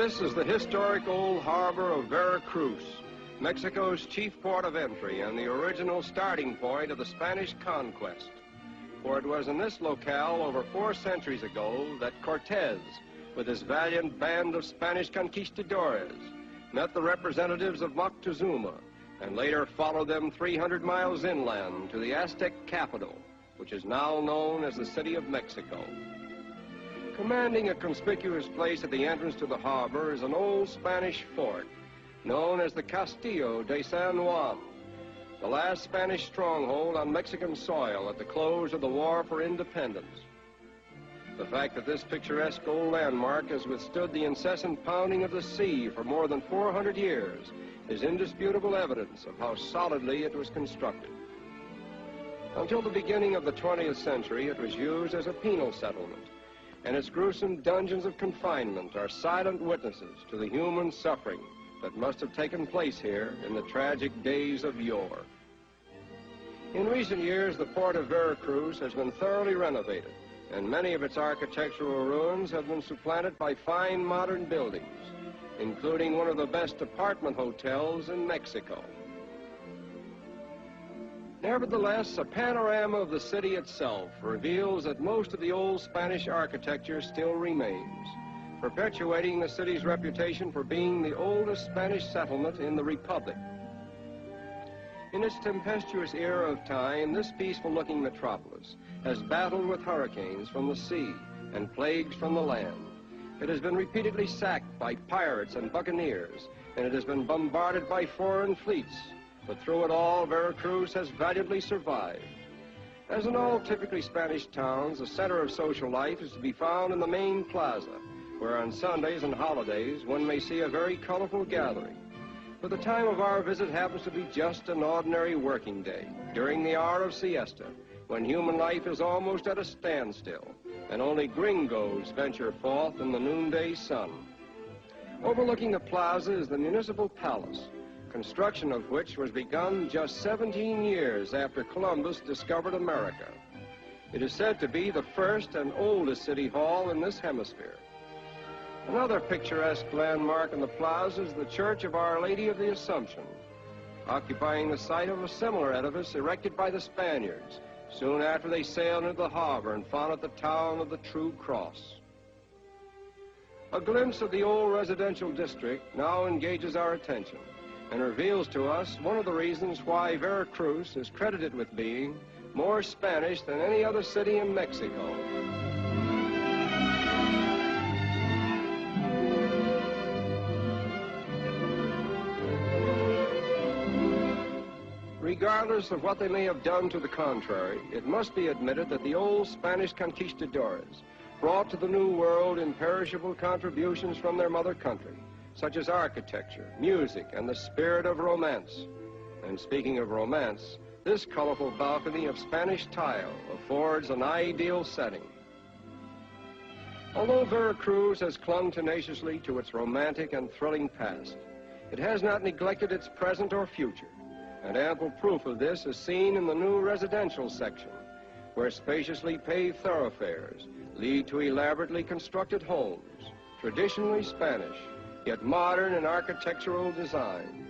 This is the historic old harbor of Veracruz, Mexico's chief port of entry and the original starting point of the Spanish conquest. For it was in this locale over 4 centuries ago that Cortez, with his valiant band of Spanish conquistadores, met the representatives of Moctezuma and later followed them 300 miles inland to the Aztec capital, which is now known as the City of Mexico. Commanding a conspicuous place at the entrance to the harbor is an old Spanish fort known as the Castillo de San Juan, the last Spanish stronghold on Mexican soil at the close of the War for Independence. The fact that this picturesque old landmark has withstood the incessant pounding of the sea for more than 400 years is indisputable evidence of how solidly it was constructed. Until the beginning of the 20th century, it was used as a penal settlement, and its gruesome dungeons of confinement are silent witnesses to the human suffering that must have taken place here in the tragic days of yore. In recent years, the port of Veracruz has been thoroughly renovated, and many of its architectural ruins have been supplanted by fine modern buildings, including one of the best apartment hotels in Mexico. Nevertheless, a panorama of the city itself reveals that most of the old Spanish architecture still remains, perpetuating the city's reputation for being the oldest Spanish settlement in the Republic. In its tempestuous era of time, this peaceful-looking metropolis has battled with hurricanes from the sea and plagues from the land. It has been repeatedly sacked by pirates and buccaneers, and it has been bombarded by foreign fleets. But through it all, Veracruz has valiantly survived. As in all typically Spanish towns, the center of social life is to be found in the main plaza, where on Sundays and holidays one may see a very colorful gathering. But the time of our visit happens to be just an ordinary working day, during the hour of siesta, when human life is almost at a standstill, and only gringos venture forth in the noonday sun. Overlooking the plaza is the municipal palace, construction of which was begun just 17 years after Columbus discovered America. It is said to be the first and oldest city hall in this hemisphere. Another picturesque landmark in the plaza is the Church of Our Lady of the Assumption, occupying the site of a similar edifice erected by the Spaniards soon after they sailed into the harbor and founded the town of the True Cross. A glimpse of the old residential district now engages our attention and reveals to us one of the reasons why Veracruz is credited with being more Spanish than any other city in Mexico. Regardless of what they may have done to the contrary, it must be admitted that the old Spanish conquistadores brought to the New World imperishable contributions from their mother country, such as architecture, music, and the spirit of romance. And speaking of romance, this colorful balcony of Spanish tile affords an ideal setting. Although Veracruz has clung tenaciously to its romantic and thrilling past, it has not neglected its present or future, and ample proof of this is seen in the new residential section, where spaciously paved thoroughfares lead to elaborately constructed homes, traditionally Spanish, yet modern in architectural design.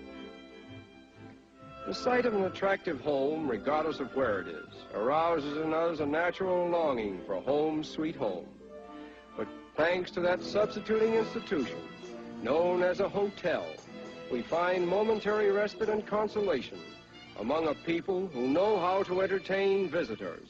The sight of an attractive home, regardless of where it is, arouses in us a natural longing for home sweet home. But thanks to that substituting institution, known as a hotel, we find momentary respite and consolation among a people who know how to entertain visitors.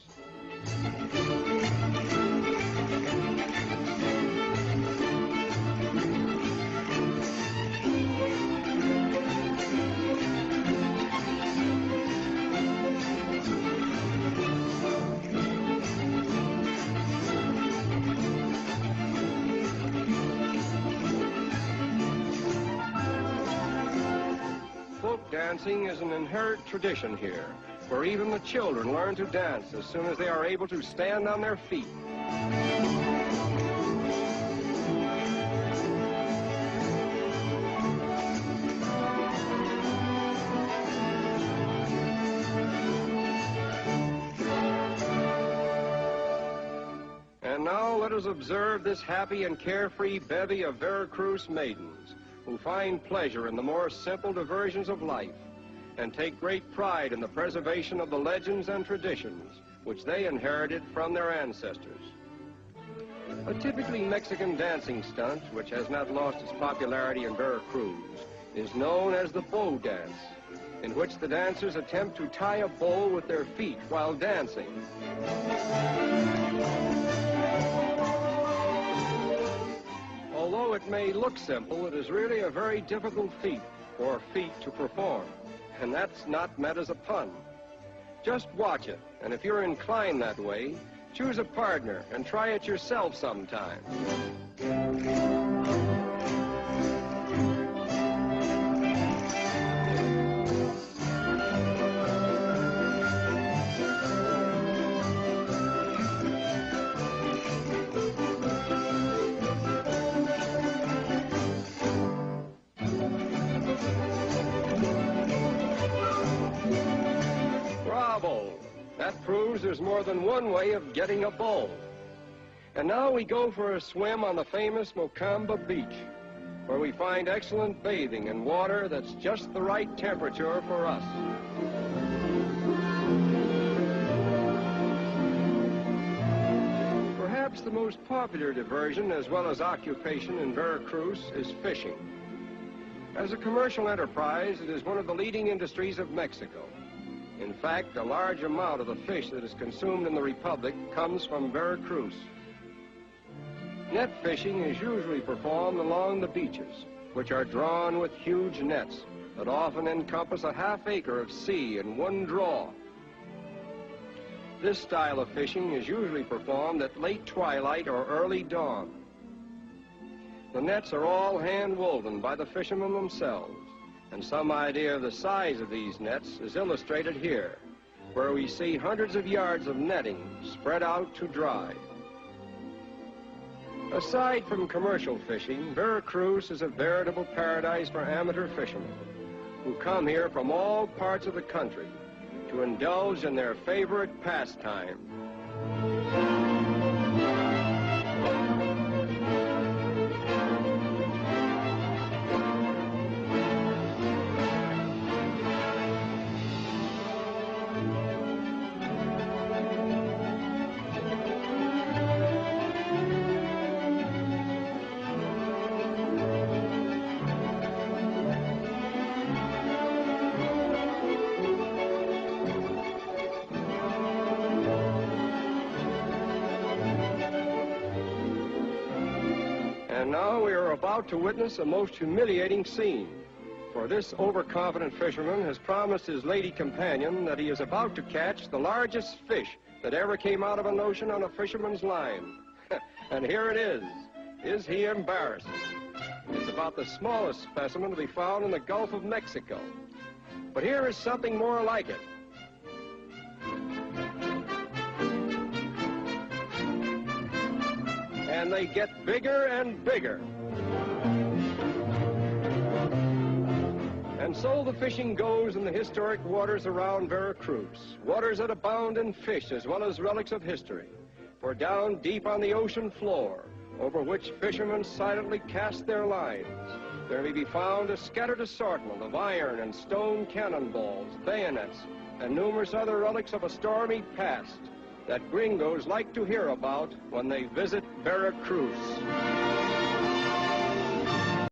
Dancing is an inherent tradition here, where even the children learn to dance as soon as they are able to stand on their feet. And now let us observe this happy and carefree bevy of Veracruz maidens who find pleasure in the more simple diversions of life and take great pride in the preservation of the legends and traditions which they inherited from their ancestors. A typically Mexican dancing stunt, which has not lost its popularity in Veracruz, is known as the bow dance, in which the dancers attempt to tie a bow with their feet while dancing. Although it may look simple, it is really a very difficult feat for feet to perform, and that's not meant as a pun. Just watch it, and if you're inclined that way, choose a partner and try it yourself sometime. Bravo! That proves there's more than one way of getting a bow. And now we go for a swim on the famous Mocamba Beach, where we find excellent bathing in water that's just the right temperature for us. Perhaps the most popular diversion as well as occupation in Veracruz is fishing. As a commercial enterprise, it is one of the leading industries of Mexico. In fact, a large amount of the fish that is consumed in the Republic comes from Veracruz. Net fishing is usually performed along the beaches, which are drawn with huge nets that often encompass a half-acre of sea in one draw. This style of fishing is usually performed at late twilight or early dawn. The nets are all hand-woven by the fishermen themselves, and some idea of the size of these nets is illustrated here, where we see hundreds of yards of netting spread out to dry. Aside from commercial fishing, Veracruz is a veritable paradise for amateur fishermen who come here from all parts of the country to indulge in their favorite pastime. And now we are about to witness a most humiliating scene, for this overconfident fisherman has promised his lady companion that he is about to catch the largest fish that ever came out of an ocean on a fisherman's line. And here it is. Is he embarrassed? It's about the smallest specimen to be found in the Gulf of Mexico. But here is something more like it. And they get bigger and bigger. And so the fishing goes in the historic waters around Veracruz, waters that abound in fish as well as relics of history. For down deep on the ocean floor, over which fishermen silently cast their lines, there may be found a scattered assortment of iron and stone cannonballs, bayonets, and numerous other relics of a stormy past that gringos like to hear about when they visit Veracruz.